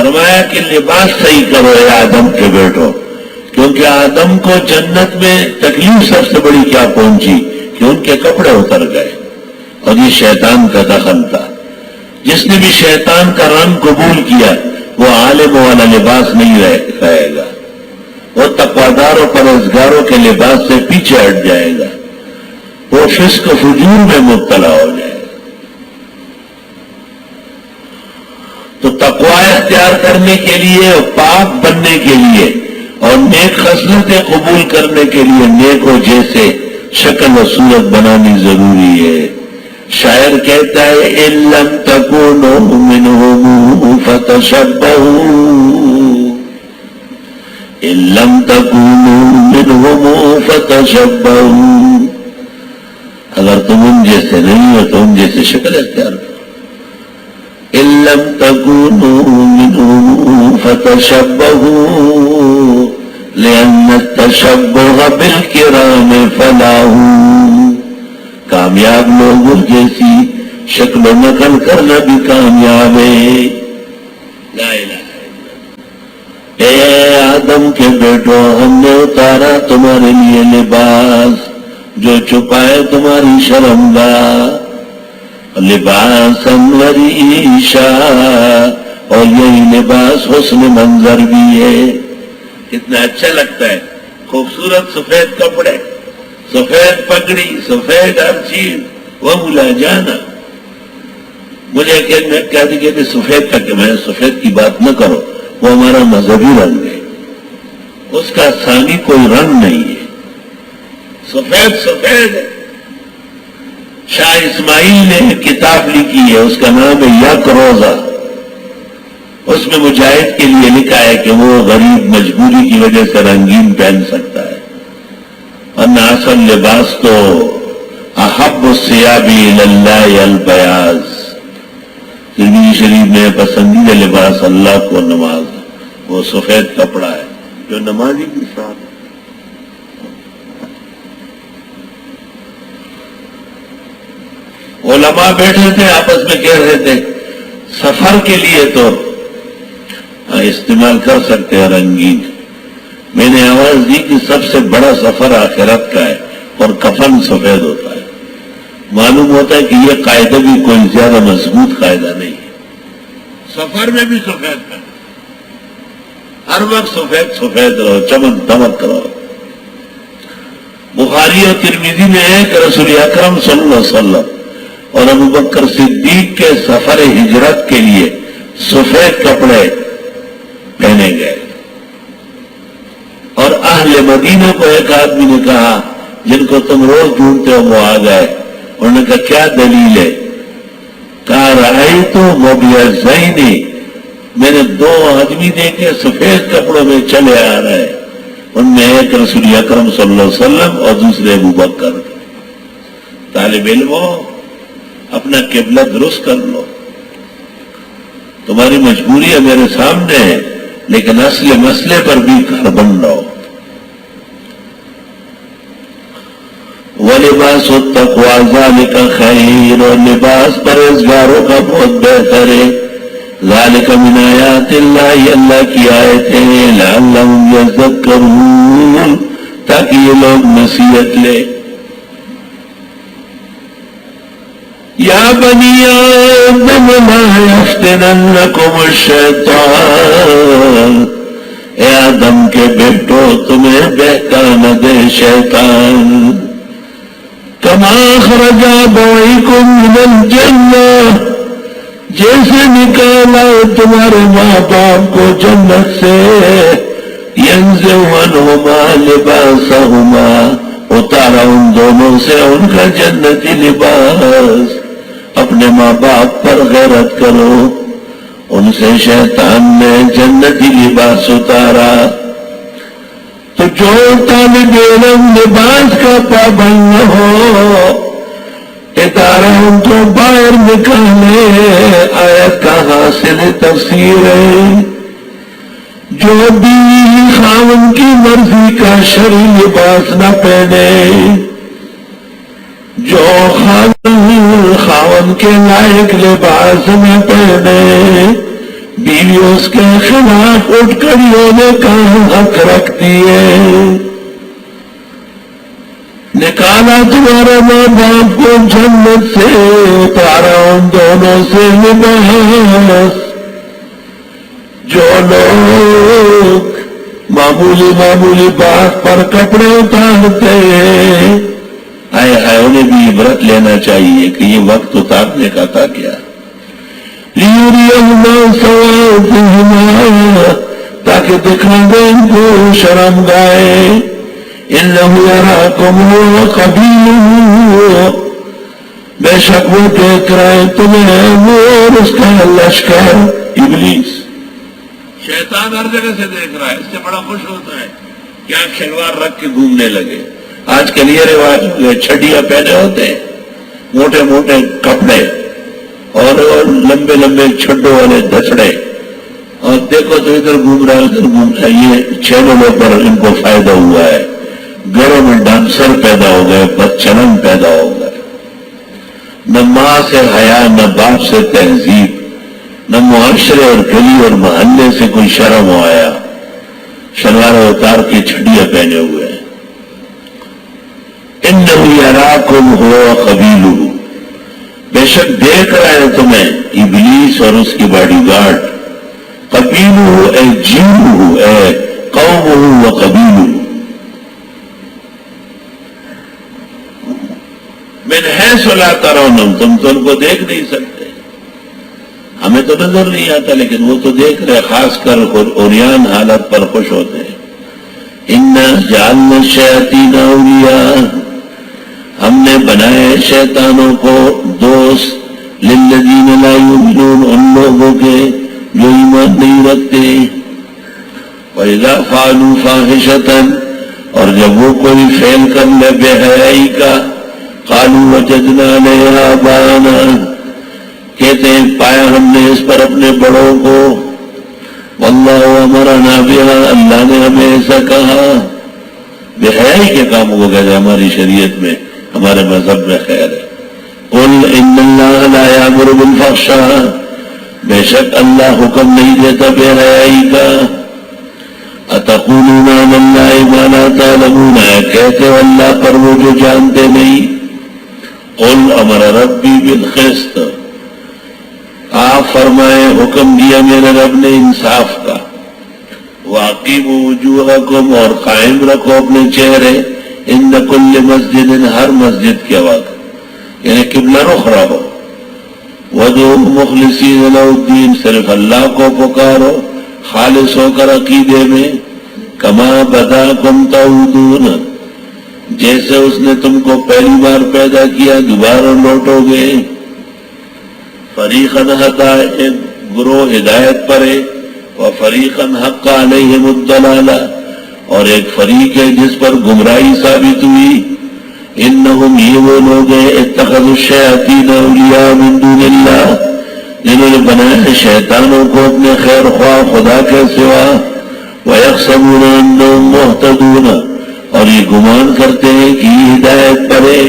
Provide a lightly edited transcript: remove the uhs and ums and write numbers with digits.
فرمایا کہ لباس صحیح کرو اے آدم کے بیٹو، کیونکہ آدم کو جنت میں تکلیف سب سے بڑی کیا پہنچی کہ ان کے کپڑے اتر گئے، اور یہ شیطان کا دخل تھا۔ جس نے بھی شیطان کا رنگ قبول کیا وہ عالم والا لباس نہیں رہے گا، وہ تقوادار و پرہیزگاروں کے لباس سے پیچھے ہٹ جائے گا، وہ فسق و فجور میں مبتلا ہو جائے گا۔ تو تقوی اختیار کرنے کے لیے، پاک بننے کے لیے اور نیک خصلتیں قبول کرنے کے لیے نیکوں جیسے شکل و صورت بنانی ضروری ہے۔ شاعر کہتا ہے اِن لم تکونوا منہم فتشبہوا، اِن لم تکونوا منہم فتشبہوا، اگر تم ان جیسے نہیں ہو تو ان جیسے شکل اختیار کرو۔ اِن لم تکونوا منہم فتشبہوا لأن التشبہ بالکرام فلاح، کامیاب لوگوں جیسی شکل و نقل کرنا بھی کامیاب ہے۔ لا الہ الا اللہ۔ اے آدم کے بیٹو، ہم نے اتارا تمہارے لیے لباس جو چھپائے تمہاری شرمگاہ، لباسا وریشا، اور یہی لباس حسن منظر بھی ہے۔ کتنا اچھا لگتا ہے، خوبصورت سفید کپڑے، سفید پگڑی، سفید ہر چیز، وہ ملا جانا۔ مجھے کہتے سفید تک، میں سفید کی بات نہ کرو، وہ ہمارا مذہبی رنگ ہے، اس کا ثانی کوئی رنگ نہیں ہے، سفید سفید ہے۔ شاہ اسماعیل نے کتاب لکھی ہے، اس کا نام ہے یک روزہ، اس میں مجاہد کے لیے لکھا ہے کہ وہ غریب مجبوری کی وجہ سے رنگین پہن سکتا ہے، ورنہ اصل لباس تو احب الثیاب الی اللہ البیاض، ترمذی شریف میں پسندیدہ لباس اللہ کو نماز ہے، وہ سفید کپڑا ہے جو نمازی کی ساتھ۔ علماء بیٹھے تھے آپس میں کہہ رہے تھے سفر کے لیے تو استعمال کر سکتے ہیں رنگین۔ میں نے آواز دی کہ سب سے بڑا سفر آخرت کا ہے اور کفن سفید ہوتا ہے۔ معلوم ہوتا ہے کہ یہ قاعدہ بھی کوئی زیادہ مضبوط قاعدہ نہیں ہے، سفر میں بھی سفید کرو، ہر وقت سفید سفید رہو، چمک دمک کرو۔ بخاری اور ترمذی میں ہے کہ رسول اکرم صلی اللہ علیہ وسلم اور ابوبکر صدیق کے سفر ہجرت کے لیے سفید کپڑے پہنے گئے، اور اہل مدینہ کو ایک آدمی نے کہا جن کو تم روز ڈھونڈتے ہو وہ آ گئے، انہوں نے کہا کیا دلیل ہے؟ کہا رأیت مبیضین، میں نے دو آدمی دیکھے سفید کپڑوں میں چلے آ رہے، ان میں ایک رسول اکرم صلی اللہ علیہ وسلم اور دوسرے ابوبکر۔ طالب علموں، اپنا قبلہ درست کر لو، تمہاری مجبوری ہے میرے سامنے ہے، لیکن اصل مسئلے پر بھی گھر بن رہو۔ وَلِبَاسُ التَّقْوَىٰ ذَلِكَ خَيْرٌ، اور لباس پرہیزگاروں کا بہت بہتر ہے۔ ذَلِكَ مِنْ آیَاتِ اللَّهِ، اللہ کی آیت ہے، لَعَلَّهُمْ يَذَّكَّرُونَ، تاکہ یہ لوگ نصیحت لے۔ یا بنی آدم لا یفتننکم الشیطان، اے آدم کے بیٹو تمہیں بہکا نہ دے شیطان، کما اخرج ابویکم من الجنہ، جیسے نکالا تمہارے ماں باپ کو جنت سے، ینزع عنہما لباسہما، اتارا ان دونوں سے ان کا جنتی لباس۔ اپنے ماں باپ پر غیرت کرو، ان سے شیطان نے جنتی لباس اتارا۔ تو جو طالب علم لباس کا پابند نہ ہو، ادارہ ان کو باہر نکالے۔ آیت کا حاصل تفسیر ہے، جو بیوی خاوند کی مرضی کا شرعی لباس نہ پہنے، جو خاوند کے لائق لباس نہ پہنے، بیویوں اس کے خلاف اٹھ کھڑی ہونے کا حق رکھتی ہے. نکالا تمہارے ماں باپ کو جنت سے، اتارا ان دونوں سے لباس. جو لوگ معمولی بات پر کپڑے اتارتے ہیں، آئے انہیں بھی عبرت لینا چاہیے کہ یہ وقت اتارنے کا تھا کیا. لیریہما سوآتہما، تاکہ دکھا دے ان کو شرم گائے. انہ یراکم هو قبیلہ، بے شک وہ دیکھ رہے تمہیں وہ اور اس کا لشکر ابلیس. شیطان ہر جگہ سے دیکھ رہا ہے، اس سے بڑا خوش ہوتا ہے کہ آپ شلوار رکھ کے گھومنے لگے. آج کل یہ رواج چھڑیاں پہنے ہوتے ہیں، موٹے موٹے کپڑے اور لمبے لمبے چھڈوں والے دھچڑے، اور دیکھو تو ادھر گھوم رہا ہے ادھر گھوم رہا ہے. یہ چینلوں پر ان کو فائدہ ہوا ہے. گھروں میں ڈانسر پیدا ہو گئے، بدچلن پیدا ہو گئے. نہ ماں سے حیا، نہ باپ سے تہذیب، نہ معاشرے اور گلی اور محلے سے کوئی شرم ہو آیا. شلوار اتار کے چھڑیاں پہنے ہوئے ہیں. انہ یراکم هو قبیلہ، بے شک دیکھ رہا ہے تمہیں ابلیس اور اس کی باڈی گارڈ. قبیلہ اے جیلہ، اے قومہ و قبیلہ. من حیث لا ترونہم، تم تو ان کو دیکھ نہیں سکتے، ہمیں تو نظر نہیں آتا، لیکن وہ تو دیکھ رہے. خاص کر عریان حالت پر خوش ہوتے ہیں. انا جعلنا الشیاطین اولیاء، ہم نے بنائے شیطانوں کو دوست. للذین لا یؤمنون، ان لوگوں کے جو ایمان نہیں رکھتے. وَإِذَا فَعَلُوا فَاحِشَةً، اور جب وہ کوئی فعل کر لے بے حیائی کا، قَالُوا وَجَدْنَا عَلَيْهَا آبَاءَنَا، کہتے ہیں پایا ہم نے اس پر اپنے بڑوں کو. واللہ امرنا بها، اللہ نے ہمیں ایسا کہا. بے حیائی کے کاموں کو کہتے ہیں ہماری شریعت میں، ہمارے مذہب میں خیر ہے. قل ان اللہ لا یامر بالفحشاء، بے شک اللہ حکم نہیں دیتا بے حیائی کا. اتقولون علی اللہ ما لا تعلمون، کہتے ہو اللہ پر وہ جو جانتے نہیں. قل امر ربی بالقسط، آپ فرمائے حکم دیا میرے رب نے انصاف کا. واقیموا وجوہکم، اور قائم رکھو اپنے چہرے. عند کل مسجد، ہر مسجد کے وقت، یعنی قبلہ رخ رہو. وادعوا مخلصین لہ الدین، صرف اللہ کو پکارو خالص ہو کر عقیدے میں. کما بداکم تعودون، جیسے اس نے تم کو پہلی بار پیدا کیا دوبارہ لوٹو گے. فریقاً ہدیٰ، ایک گروہ ہدایت پر ہے. وفریقاً حق علیہم الضلالہ، اور ایک فریق ہے جس پر گمراہی ثابت ہوئی. انہم، یہ وہ لوگ ہیں، اتخذوا الشیاطین اولیاء من دون اللہ، جنہوں نے بنایا شیطانوں کو اپنے خیر خواہ خدا کے سوا. وَيَحْسَبُونَ أَنَّهُمْ مُهْتَدُونَ، اور یہ گمان کرتے ہیں کہ یہ ہدایت پر ہے.